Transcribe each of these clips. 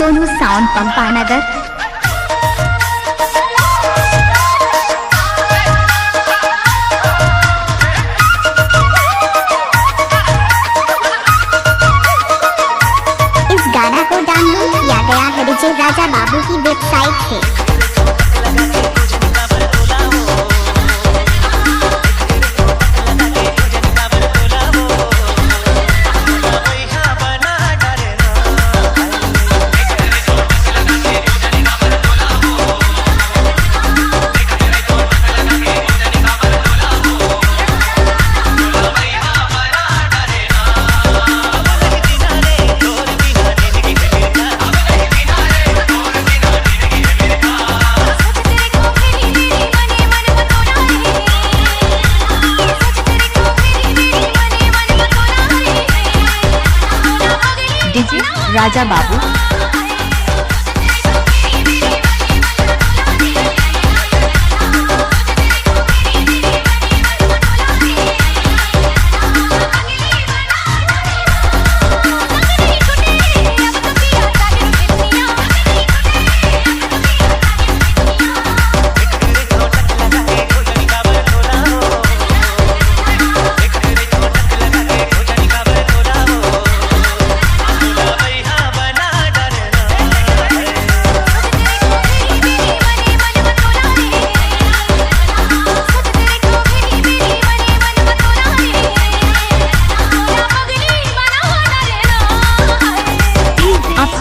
Sonu sound पंपानगर। इस गाना को download किया गया है डीजे राजा बाबू की वेबसाइट से। डीजे राजा बाबू।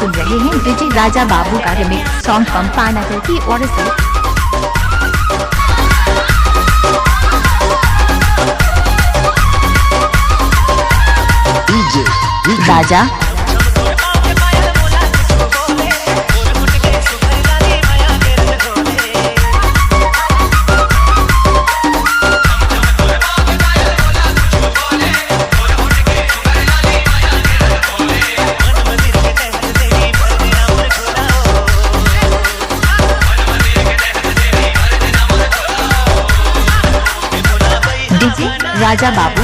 सुन रहे हैं डीजे राजा बाबू का रिमिक्स सॉन्ग पंपानगर की ओर से। DJ Raja Raja Babu.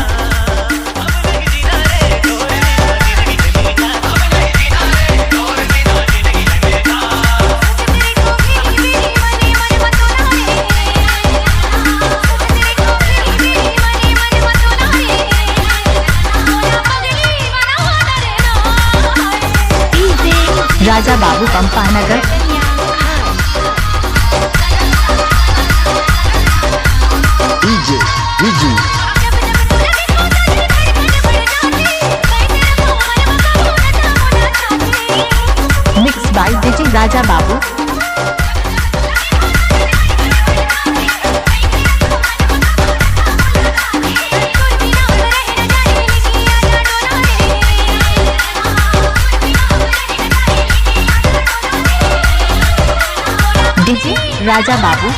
Raja Babu Pampanagar. DJ Viju mix by DJ Raja Babu. DJ Raja Babu.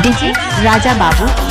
DJ Raja बाबू।